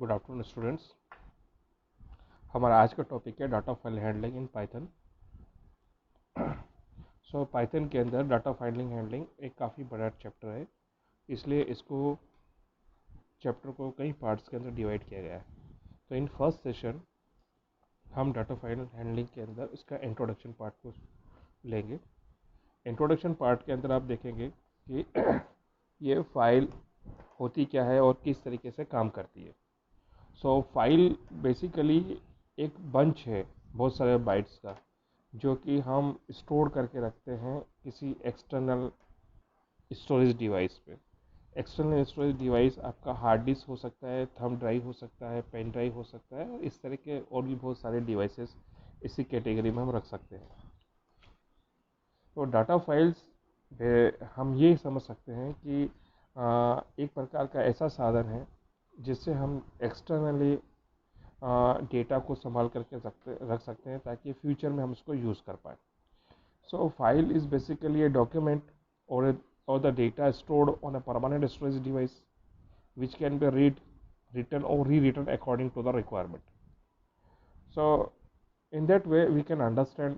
Good afternoon students. हमारा आज का टॉपिक है data file handling in Python. So Python के अंदर डाटा फाइलिंग हैंडलिंग एक काफ़ी बड़ा चैप्टर है, इसलिए इसको चैप्टर को कई पार्ट्स के अंदर डिवाइड किया गया है। तो इन फर्स्ट सेशन हम डाटा फाइल हैंडलिंग के अंदर इसका इंट्रोडक्शन पार्ट को लेंगे। इंट्रोडक्शन पार्ट के अंदर आप देखेंगे कि ये फाइल होती क्या है और किस तरीके से काम करती है। सो फाइल बेसिकली एक बंच है बहुत सारे बाइट्स का, जो कि हम स्टोर करके रखते हैं किसी एक्सटर्नल स्टोरेज डिवाइस पे। एक्सटर्नल स्टोरेज डिवाइस आपका हार्ड डिस्क हो सकता है, थंब ड्राइव हो सकता है, पेन ड्राइव हो सकता है, और इस तरह के और भी बहुत सारे डिवाइसेस इसी कैटेगरी में हम रख सकते हैं। तो डाटा फाइल्स हम ये समझ सकते हैं कि एक प्रकार का ऐसा साधन है जिससे हम एक्सटर्नली डेटा को संभाल करके रख सकते हैं ताकि फ्यूचर में हम उसको यूज़ कर पाएँ। So file is basically a document or the data stored on a permanent storage device which can be written or rewritten according to the requirement. So in that way we can understand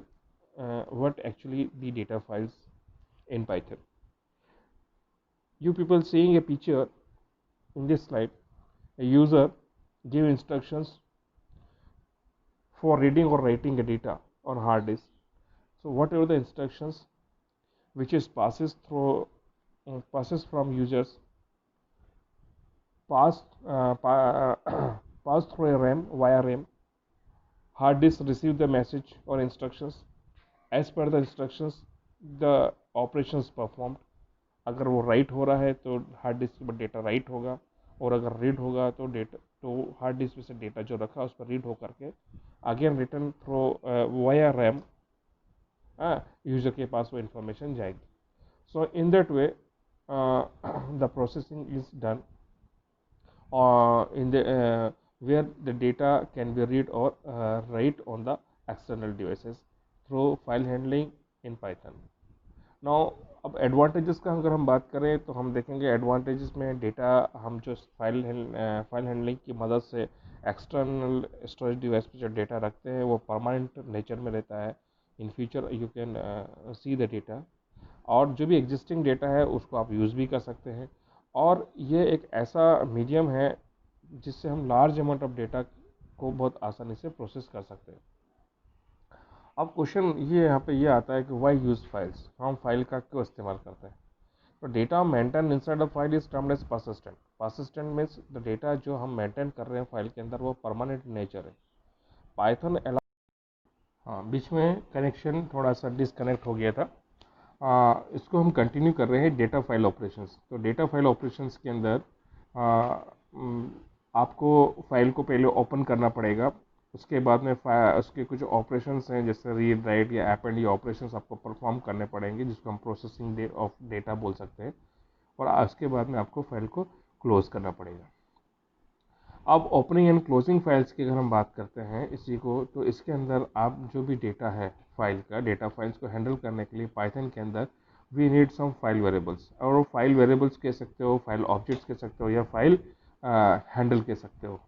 what actually the data files in Python. You people seeing a picture in this slide, a user give instructions for reading or writing a data on hard disk. So whatever the instructions which is passes from users passed passed through a RAM via RAM. Hard disk receive the message or instructions. As per the instructions, the operations performed. अगर वो right हो रहा है तो hard disk पर data right होगा, और अगर रीड होगा तो डेटा तो हार्ड डिस्क में से डेटा जो रखा है उस पर रीड हो करके again return through via RAM user के पास वो इंफॉर्मेशन जाएगी. So in that way, the processing is done in the where the data can be read or write on the external devices through file handling in Python. Now अब advantages का अगर हम बात करें तो हम देखेंगे एडवांटेजेस में डेटा हम जो फाइल हैंडलिंग की मदद से एक्सटर्नल स्टोरेज डिवाइस पे जो डेटा रखते हैं वो परमानेंट नेचर में रहता है. In future you can see the data, और जो भी एग्जिस्टिंग डेटा है उसको आप यूज़ भी कर सकते हैं. और ये एक ऐसा मीडियम है जिससे हम लार्ज अमाउंट ऑफ डेटा को बहुत आसानी से प्रोसेस कर सकते हैं. अब क्वेश्चन ये यहाँ पे ये आता है कि वाई यूज़ फाइल्स, हम फाइल का क्यों इस्तेमाल करते हैं. तो data maintain inside of file is termed as persistent. Persistent means the data जो हम मेंटेन कर रहे हैं फाइल के अंदर वो परमानेंट नेचर है. पाइथन हाँ, बीच में कनेक्शन थोड़ा सा डिसकनेक्ट हो गया था. इसको हम कंटिन्यू कर रहे हैं डेटा फाइल ऑपरेशंस. तो डेटा फाइल ऑपरेशंस के अंदर आपको फाइल को पहले ओपन करना पड़ेगा. उसके बाद में उसके कुछ ऑपरेशंस हैं जैसे रीड राइट या एपेंड, ये ऑपरेशंस आपको परफॉर्म करने पड़ेंगे जिसको हम प्रोसेसिंग ऑफ डेटा बोल सकते हैं. और उसके बाद में आपको फाइल को क्लोज करना पड़ेगा. अब ओपनिंग एंड क्लोजिंग फाइल्स की अगर हम बात करते हैं इसी को, तो इसके अंदर आप जो भी डेटा है फाइल का, डेटा फाइल्स को हैंडल करने के लिए पाइथन के अंदर we need some file variables. और वो फाइल वेरिएबल्स कह सकते हो, फाइल ऑब्जेक्ट्स कह सकते हो, या फाइल हैंडल कह सकते हो.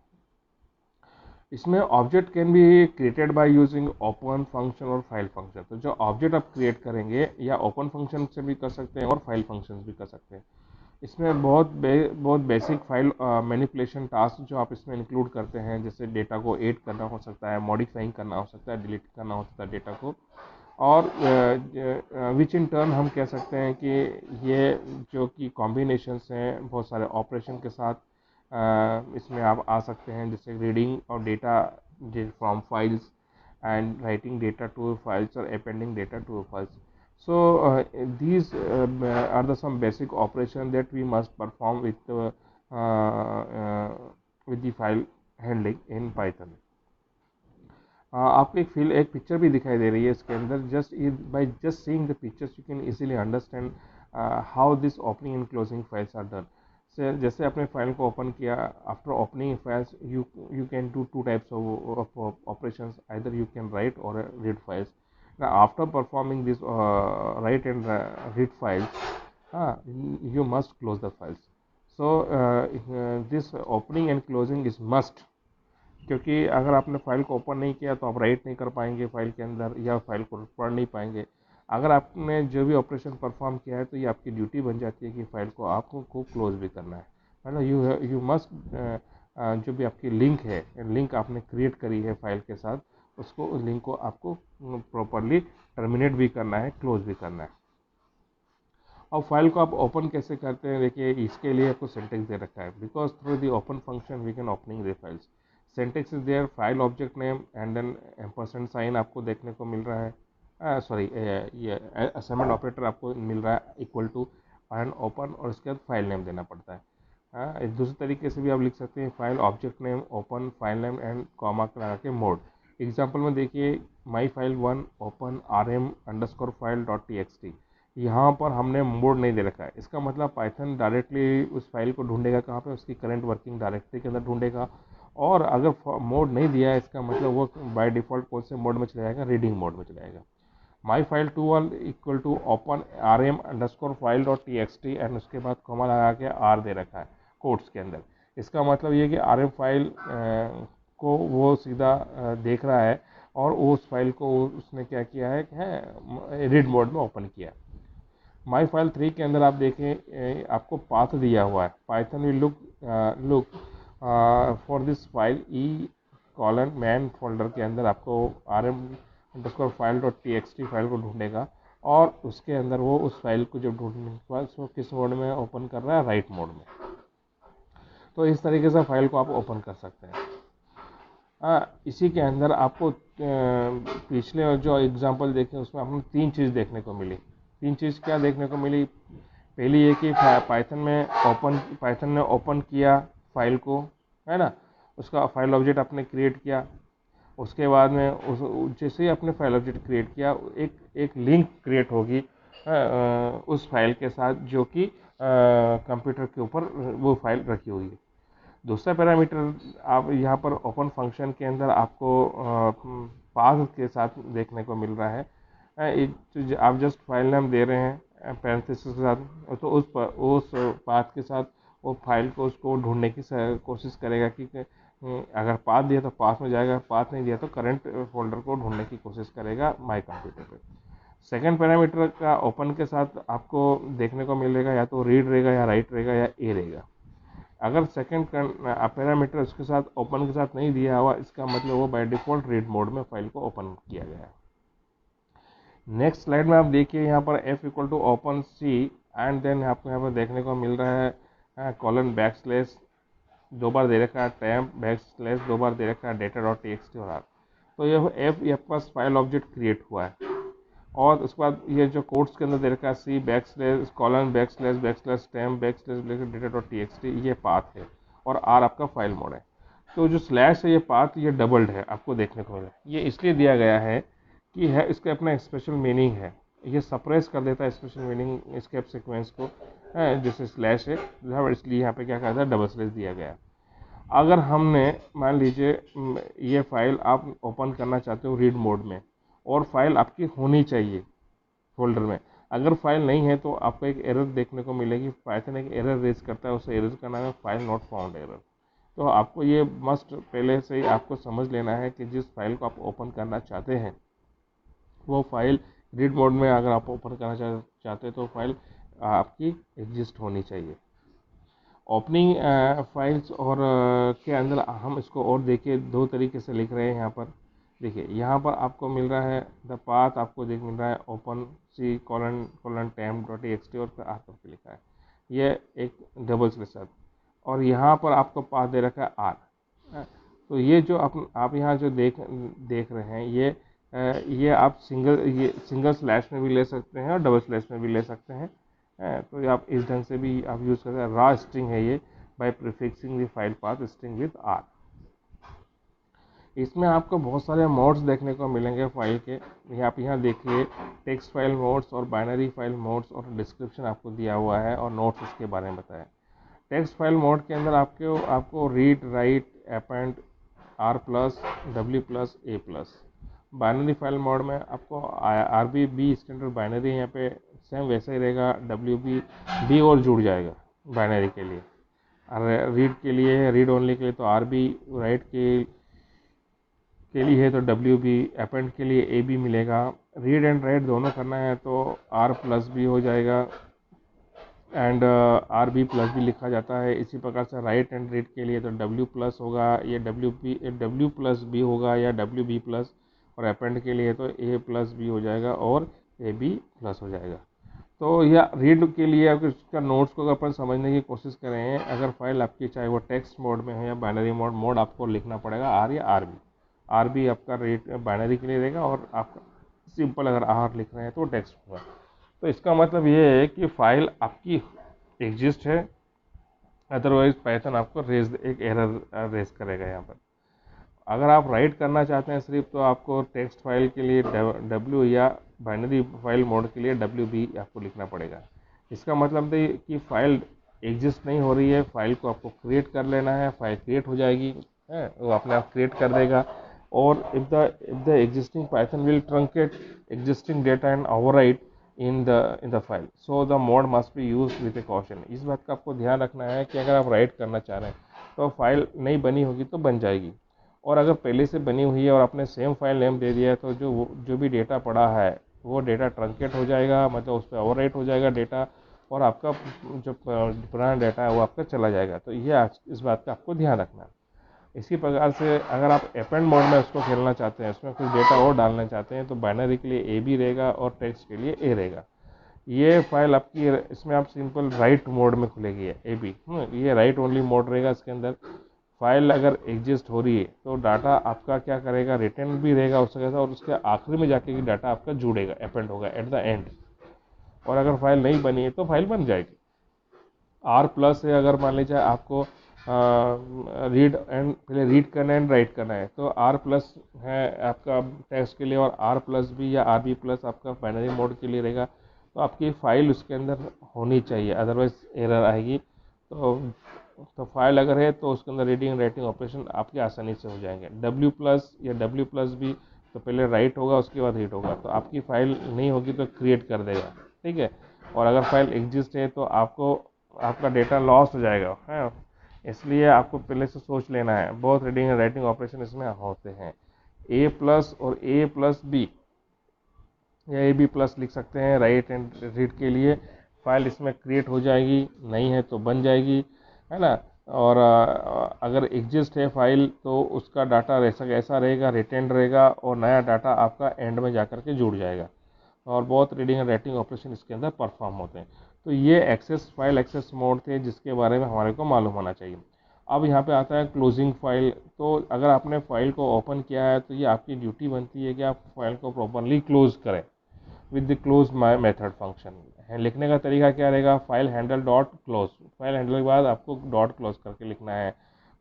इसमें object can be created by using open function और फाइल फंक्शन. तो जो ऑब्जेक्ट आप क्रिएट करेंगे या ओपन फंक्शन से भी कर सकते हैं और फाइल फंक्शन भी कर सकते हैं. इसमें बहुत बेसिक फाइल मैनिपुलेशन टास्क जो आप इसमें इंक्लूड करते हैं, जैसे डेटा को एड करना हो सकता है, मॉडिफाइंग करना हो सकता है, डिलीट करना हो सकता है डेटा को. और विच इन टर्न हम कह सकते हैं कि ये जो कि कॉम्बिनेशंस हैं बहुत सारे ऑपरेशन के साथ इसमें आप आ सकते हैं, जैसे रीडिंग और data from files and writing data to files or appending data to files. So these are the some basic operation that we must perform with the file handling in Python. आपको एक picture भी दिखाई दे रही है इसके अंदर. By just seeing the pictures you can easily understand how this opening and closing files are done. जैसे आपने फाइल को ओपन किया, after opening files you can do two types of operations. Either you can write or read files. Now after performing this write and read files, you must close the files. So this opening and closing is must, क्योंकि अगर आपने file को open नहीं किया तो आप right नहीं कर पाएंगे फाइल के अंदर, या फाइल को पढ़ नहीं पाएंगे। अगर आपने जो भी ऑपरेशन परफॉर्म किया है तो ये आपकी ड्यूटी बन जाती है कि फाइल को आपको क्लोज भी करना है। मतलब यू मस्ट, जो भी आपकी लिंक है, लिंक आपने क्रिएट करी है फाइल के साथ, उसको उस लिंक को आपको प्रॉपरली टर्मिनेट भी करना है, क्लोज भी करना है। और फाइल को आप ओपन कैसे करते हैं, देखिए इसके लिए आपको सिंटेक्स दे रखा है, because through the open function we can opening the files. Syntax is there, file object name and then ampersand sign आपको देखने को मिल रहा है, सॉरी ये असाइनमेंट ऑपरेटर आपको मिल रहा है इक्वल टू एंड ओपन, और उसके बाद फाइल नेम देना पड़ता है। एक दूसरे तरीके से भी आप लिख सकते हैं, file object name open file name and comma लगा के मोड। एग्जाम्पल में देखिए, माई फाइल 1 ओपन rm_file.txt, यहाँ पर हमने मोड नहीं दे रखा है। इसका मतलब पाइथन डायरेक्टली उस फाइल को ढूंढेगा कहाँ पे, उसकी करंट वर्किंग डायरेक्टरी के अंदर ढूंढेगा। और अगर मोड नहीं दिया है, इसका मतलब वो बाय डिफॉल्ट कौन से मोड में चला जाएगा, रीडिंग मोड में चला जाएगा। My file 2 equal to open rm_file.txt and उसके बाद कॉमा लगा के आर दे रखा है कोट्स के अंदर। इसका मतलब ये कि rm फाइल को वो सीधा देख रहा है, और उस फाइल को उसने क्या किया है, रीड मोड में ओपन किया। माई फाइल 3 के अंदर आप देखें, आपको पाथ दिया हुआ है, Python will look for this file e:मैन फोल्डर के अंदर आपको rm_file.txt फाइल को ढूंढेगा, और उसके अंदर वो उस फाइल को जब ढूंढने के बाद उसको किस मोड में ओपन कर रहा है, राइट मोड में। तो इस तरीके से फाइल को आप ओपन कर सकते हैं। इसी के अंदर आपको पिछले जो एग्जांपल देखे उसमें आपको 3 चीज़ देखने को मिली। 3 चीज़ क्या देखने को मिली, पहली ये कि पाइथन ने ओपन किया फाइल को, है ना, उसका फाइल ऑब्जेक्ट आपने क्रिएट किया। उसके बाद में जैसे ही आपने फाइल ऑब्जेक्ट क्रिएट किया, एक लिंक क्रिएट होगी उस फाइल के साथ जो कि कंप्यूटर के ऊपर वो फाइल रखी हुई है। दूसरा पैरामीटर आप यहाँ पर ओपन फंक्शन के अंदर आपको पाथ के साथ देखने को मिल रहा है। आप जस्ट फाइल नाम दे रहे हैं पैरेंथेसिस के साथ, तो उस पाथ के साथ वो फाइल को उसको ढूंढने की कोशिश करेगा कि अगर पाथ दिया तो पाथ में जाएगा, पाथ नहीं दिया तो करंट फोल्डर को ढूंढने की कोशिश करेगा माई कंप्यूटर पे। सेकेंड पैरामीटर का ओपन के साथ आपको देखने को मिलेगा या तो रीड रहेगा, या राइट रहेगा, या ए रहेगा। अगर सेकंड पैरामीटर उसके साथ ओपन के साथ नहीं दिया हुआ, इसका मतलब वो बाय डिफॉल्ट रीड मोड में फाइल को ओपन किया गया है। नेक्स्ट स्लाइड में आप देखिए, यहाँ पर f equal to open C and then आपको यहाँ पर देखने को मिल रहा है कॉलन बैकस्लैश 2 बार दे रखा है, टैम्प बैकस्लैश 2 बार दे रखा है, data.txt और आर। तो ये f ये पास फाइल ऑब्जेक्ट क्रिएट हुआ है, और उसके बाद ये जो कोड्स के अंदर दे रखा है C backslash colon backslash temp backslash data.txt, ये पाथ है, और आर आपका फाइल मोड है। तो जो स्लैश है ये पाथ ये डबल्ड है, आपको देखने को मिला। ये इसलिए दिया गया है कि है इसका अपना स्पेशल मीनिंग है, ये सप्रेस कर देता है स्पेशल मीनिंग एस्केप सीक्वेंस को, जैसे स्लैश है, इसलिए यहाँ पे क्या करता है, डबल स्लैश दिया गया है। अगर हमने मान लीजिए ये फाइल आप ओपन करना चाहते हो रीड मोड में, और फाइल आपकी होनी चाहिए फोल्डर में, अगर फाइल नहीं है तो आपको एक एरर देखने को मिलेगी, पाइथन एक एरर रेज करता है, उस एरर का नाम है फाइल नॉट फाउंड एरर। तो आपको ये मस्ट पहले से ही आपको समझ लेना है कि जिस फाइल को आप ओपन करना चाहते हैं वो फाइल रीड मोड में अगर आप ओपन करना चाहते हैं तो फाइल आपकी एग्जिस्ट होनी चाहिए। ओपनिंग फाइल्स और के अंदर हम इसको और देखिए 2 तरीके से लिख रहे हैं। यहाँ पर देखिए, यहाँ पर आपको मिल रहा है द पाथ, आपको देख मिल रहा है ओपन सी कॉलन temp.txt और आर करके लिखा है, ये एक डबल स्लैश साथ, और यहाँ पर आपको पाथ दे रखा है आर। तो ये जो आप यहाँ जो देख रहे हैं, ये आप सिंगल स्लैश में भी ले सकते हैं और डबल स्लैश में भी ले सकते हैं। तो आप इस ढंग से भी आप यूज़ करते हैं। रा स्ट्रिंग है ये, by prefixing the file path string with R. इसमें आपको बहुत सारे मोड्स देखने को मिलेंगे फाइल के। आप यहाँ देखिए, टेक्स्ट फाइल मोड्स और बाइनरी फाइल मोड्स और डिस्क्रिप्शन आपको दिया हुआ है, और नोट्स उसके बारे में बताया। टेक्स्ट फाइल मोड के अंदर आपको read write append R plus W plus A plus. Binary file mode में आपको आर बी स्टैंडर्ड बाइनरी यहाँ पे सेम वैसा ही रहेगा, डब्ल्यू बी और जुड़ जाएगा बाइनरी के लिए। रीड के लिए है, रीड ओनली के लिए तो RB, राइट के लिए है तो WB, अपेंड के लिए AB मिलेगा। रीड एंड राइट दोनों करना है तो R+B हो जाएगा, एंड RB+ भी लिखा जाता है। इसी प्रकार से राइट एंड रीड के लिए तो W+ होगा, ये W+B होगा या WB+, और अपेंड के लिए तो A+B हो जाएगा और AB+ हो जाएगा। तो या रीड के लिए अगर इसका नोट्स को अगर अपन समझने की कोशिश करें, अगर फाइल आपकी चाहे वो टेक्स्ट मोड में हो या बाइनरी मोड आपको लिखना पड़ेगा R या RB। RB आपका रीड बाइनरी के लिए रहेगा, और आप सिंपल अगर R लिख रहे हैं तो टेक्स्ट होगा। तो इसका मतलब ये है कि फाइल आपकी एग्जिस्ट है, अदरवाइज पाइथन आपको एक एरर रेज करेगा यहाँ पर। अगर आप राइट करना चाहते हैं सिर्फ, तो आपको टेक्स्ट फाइल के लिए W, या बाइनरी फाइल मोड के लिए WB आपको लिखना पड़ेगा। इसका मतलब है कि फाइल एग्जिस्ट नहीं हो रही है, फाइल को आपको क्रिएट कर लेना है, फाइल क्रिएट हो जाएगी है, वो अपने आप क्रिएट कर देगा। और if the existing Python will truncate existing data and overwrite in the file, so the mode must be use with A caution. इस बात का आपको ध्यान रखना है कि अगर आप राइट करना चाह रहे हैं तो फाइल नहीं बनी होगी तो बन जाएगी, और अगर पहले से बनी हुई है और आपने सेम फाइल नेम दे दिया है तो जो भी डेटा पड़ा है वो डेटा ट्रंकेट हो जाएगा, मतलब उस पर ओवरराइट हो जाएगा डेटा, और आपका जो पुराना डेटा है वो आपका चला जाएगा। तो ये इस बात का आपको ध्यान रखना है। इसी प्रकार से अगर आप अपेंड मोड में उसको खेलना चाहते हैं, उसमें कुछ डेटा और डालना चाहते हैं, तो बाइनरी के लिए AB रहेगा और टेक्स्ट के लिए A रहेगा। ये फाइल आपकी, इसमें आप सिंपल राइट मोड में खुलेगी है AB, ये राइट ओनली मोड रहेगा। इसके अंदर फाइल अगर एग्जिस्ट हो रही है तो डाटा आपका क्या करेगा, रिटर्न भी रहेगा उसके साथ, और उसके आखिरी में जाके डाटा आपका जुड़ेगा, अपेंड होगा एट द एंड। और अगर फाइल नहीं बनी है तो फाइल बन जाएगी। R+ है, अगर मान लीजिए आपको रीड एंड पहले रीड करना है एंड राइट करना है, तो R+ है आपका टेक्स्ट के लिए, और R+B या RB+ आपका बाइनरी मोड के लिए रहेगा। तो आपकी फाइल उसके अंदर होनी चाहिए, अदरवाइज एरर आएगी। तो फाइल अगर है तो उसके अंदर रीडिंग राइटिंग ऑपरेशन आपके आसानी से हो जाएंगे। W+ या W+B तो पहले राइट होगा उसके बाद रीड होगा, तो आपकी फाइल नहीं होगी तो क्रिएट कर देगा, ठीक है। और अगर फाइल एग्जिस्ट है तो आपका डेटा लॉस हो जाएगा, है। इसलिए आपको पहले से सोच लेना है, बहुत रीडिंग एंड राइटिंग ऑपरेशन इसमें होते हैं। A+ और A+B या AB+ लिख सकते हैं राइट एंड रीड के लिए। फाइल इसमें क्रिएट हो जाएगी, नहीं है तो बन जाएगी, है ना। और अगर एग्जिस्ट है फाइल तो उसका डाटा ऐसा रहेगा, रिटेन रहेगा, और नया डाटा आपका एंड में जाकर के जुड़ जाएगा, और बहुत रीडिंग एंड राइटिंग ऑपरेशन इसके अंदर परफॉर्म होते हैं। तो ये फाइल एक्सेस मोड थे जिसके बारे में हमारे को मालूम होना चाहिए। अब यहाँ पे आता है क्लोजिंग फाइल। तो अगर आपने फाइल को ओपन किया है तो ये आपकी ड्यूटी बनती है कि आप फाइल को प्रॉपरली क्लोज करें with the close my method function है। लिखने का तरीका क्या रहेगा, file handle dot close, file handle के बाद आपको डॉट क्लोज करके लिखना है।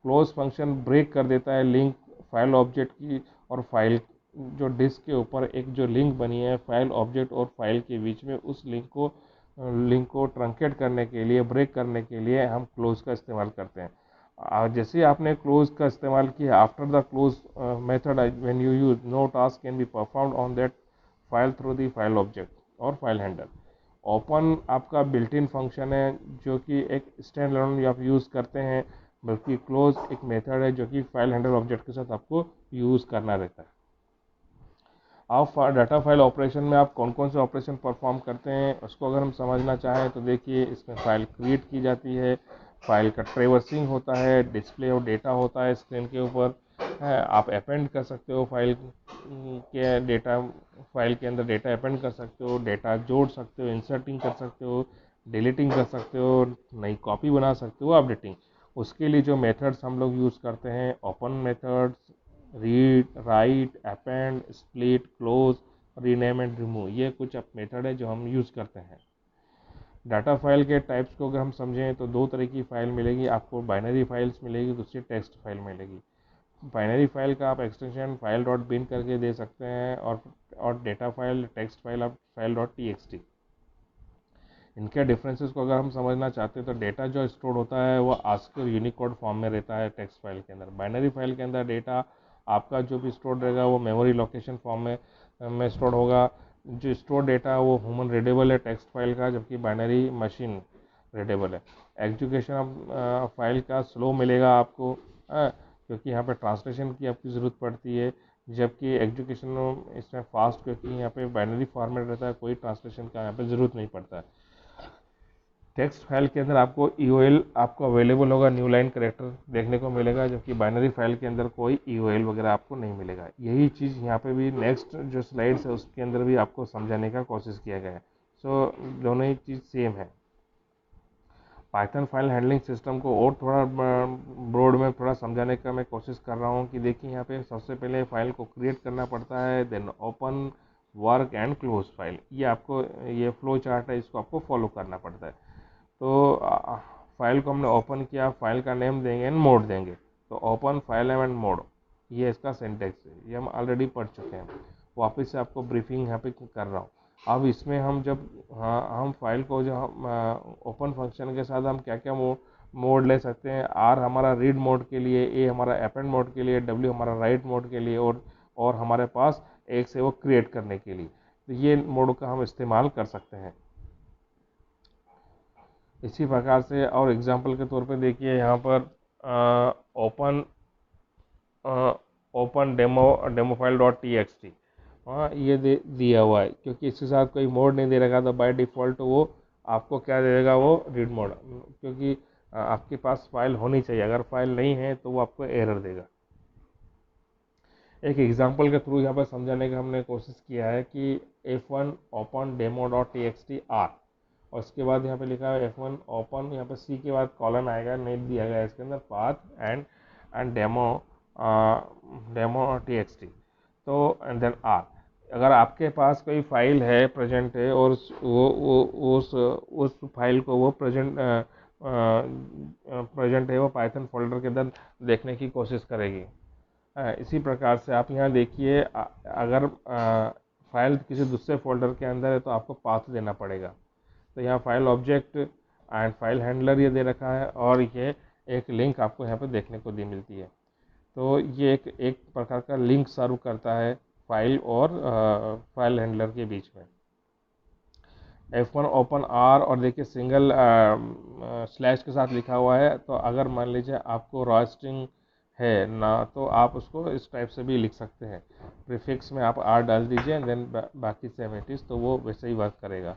क्लोज फंक्शन ब्रेक कर देता है लिंक फाइल ऑब्जेक्ट की और फाइल जो डिस्क के ऊपर एक जो लिंक बनी है फाइल ऑब्जेक्ट और फाइल के बीच में, उस लिंक को ट्रंकेट करने के लिए, ब्रेक करने के लिए हम क्लोज का इस्तेमाल करते हैं। जैसे आपने क्लोज का इस्तेमाल किया, after the close method when you use no task can be performed on that file through the file object और फाइल हैंडल। ओपन आपका बिल्ट इन फंक्शन है जो कि एक स्टैंड अलोन आप यूज़ करते हैं, बल्कि क्लोज एक मेथड है जो कि फाइल हैंडल ऑब्जेक्ट के साथ आपको यूज़ करना रहता है। आप डाटा फाइल ऑपरेशन में आप कौन कौन से ऑपरेशन परफॉर्म करते हैं उसको अगर हम समझना चाहें तो देखिए, इसमें फाइल क्रिएट की जाती है, फाइल का ट्रेवर्सिंग होता है, डिस्प्ले ऑफ डेटा होता है स्क्रीन के ऊपर है, आप अपेंड कर सकते हो फाइल के अंदर डेटा अपेंड कर सकते हो, डेटा जोड़ सकते हो, इंसर्टिंग कर सकते हो, डिलीटिंग कर सकते हो, नई कॉपी बना सकते हो, अपडेटिंग। उसके लिए जो मेथड्स हम लोग यूज़ करते हैं, open methods, read, write, append, split, close, rename and remove, ये कुछ मेथड है जो हम यूज़ करते हैं। डाटा फाइल के टाइप्स को अगर हम समझें तो दो तरह की फाइल मिलेगी आपको, बाइनरी फाइल्स मिलेगी, दूसरी टेक्स्ट फाइल मिलेगी। बाइनरी फाइल का आप एक्सटेंशन फाइल डॉट बिन करके दे सकते हैं, और डेटा फाइल टेक्स्ट फाइल आप फाइल डॉट TXT। इनके डिफरेंसेस को अगर हम समझना चाहते हैं तो डेटा जो स्टोर होता है वो ASCII और यूनिकोड फॉर्म में रहता है टेक्स्ट फाइल के अंदर। बाइनरी फाइल के अंदर डेटा आपका जो भी स्टोर रहेगा वो मेमोरी लोकेशन फॉर्म में स्टोर होगा। जो स्टोर डेटा वो ह्यूमन रीडेबल है टेक्स्ट फाइल का, जबकि बाइनरी मशीन रीडेबल है। एग्जीक्यूशन फाइल का स्लो मिलेगा आपको, क्योंकि यहाँ पे ट्रांसलेशन की आपकी ज़रूरत पड़ती है, जबकि एग्जीक्यूशन इसमें फास्ट, क्योंकि यहाँ पे बाइनरी फॉर्मेट रहता है, कोई ट्रांसलेशन का यहाँ पे ज़रूरत नहीं पड़ता है। टेक्स्ट फाइल के अंदर आपको EOL आपको अवेलेबल होगा, न्यू लाइन करेक्टर देखने को मिलेगा, जबकि बाइनरी फाइल के अंदर कोई EOL वगैरह आपको नहीं मिलेगा। यही चीज़ यहाँ पे भी नेक्स्ट जो स्लाइड्स है उसके अंदर भी आपको समझाने का कोशिश किया गया है। सो दोनों ही चीज़ सेम है। पाइथन फाइल हैंडलिंग सिस्टम को और थोड़ा ब्रॉड में थोड़ा समझाने का मैं कोशिश कर रहा हूँ कि देखिए यहाँ पे सबसे पहले फाइल को क्रिएट करना पड़ता है, then open, work and close file. ये आपको ये फ्लो चार्ट है, इसको आपको फॉलो करना पड़ता है। तो फाइल को हमने ओपन किया, फाइल का नेम देंगे एंड मोड देंगे। तो open file name and mode, ये इसका सिंटेक्स है, ये हम ऑलरेडी पढ़ चुके हैं। वापस से आपको ब्रीफिंग यहाँ पे कर रहा हूँ। अब इसमें हम जब हम फाइल को जो हम ओपन फंक्शन के साथ हम क्या क्या मोड ले सकते हैं। R हमारा रीड मोड के लिए, A हमारा अपेंड मोड के लिए, W हमारा राइट मोड के लिए, और हमारे पास X है वो क्रिएट करने के लिए। तो ये मोड का हम इस्तेमाल कर सकते हैं। इसी प्रकार से और एग्जांपल के तौर पे देखिए यहाँ पर open open demo file dot TXT, हाँ ये दिया हुआ है, क्योंकि इसके साथ कोई मोड नहीं दे रखा, तो बाय डिफ़ॉल्ट वो आपको क्या दे देगा, वो रीड मोड, क्योंकि आपके पास फाइल होनी चाहिए। अगर फाइल नहीं है तो वो आपको एरर देगा। एक एग्जांपल के थ्रू यहाँ पर समझाने का हमने कोशिश किया है कि F1 open demo dot TXT R, और उसके बाद यहाँ पे लिखा है F1 ओपन, यहाँ पे C के बाद कॉलन आएगा, नहीं दिया गया है इसके अंदर, पाथ एंड डेमो TXT, तो एंड देन R। अगर आपके पास कोई फाइल है, प्रेजेंट है, और वो उस फाइल को वो प्रेजेंट है, वो पाइथन फोल्डर के अंदर देखने की कोशिश करेगी। इसी प्रकार से आप यहाँ देखिए, अगर फाइल किसी दूसरे फोल्डर के अंदर है तो आपको पाथ देना पड़ेगा। तो यहाँ file object and file handler ये दे रखा है, और ये एक लिंक आपको यहाँ पे देखने को मिलती है। तो ये एक प्रकार का लिंक सर्व करता है फाइल और फाइल हैंडलर के बीच में। F1 ओपन R, और देखिए सिंगल स्लैश के साथ लिखा हुआ है। तो अगर मान लीजिए आपको रॉ स्ट्रिंग है ना, तो आप उसको इस टाइप से भी लिख सकते हैं। प्रीफिक्स में आप R डाल दीजिए, देन बाकी सेम इट इज़, तो वो वैसे ही वर्क करेगा।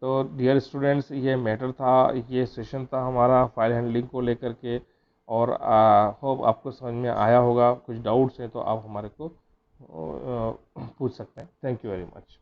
तो डियर स्टूडेंट्स, ये मैटर था, ये सेशन था हमारा फाइल हैंडलिंग को लेकर के, और होप आपको समझ में आया होगा। कुछ डाउट्स हैं तो आप हमारे को पूछ सकते हैं। Thank you very much.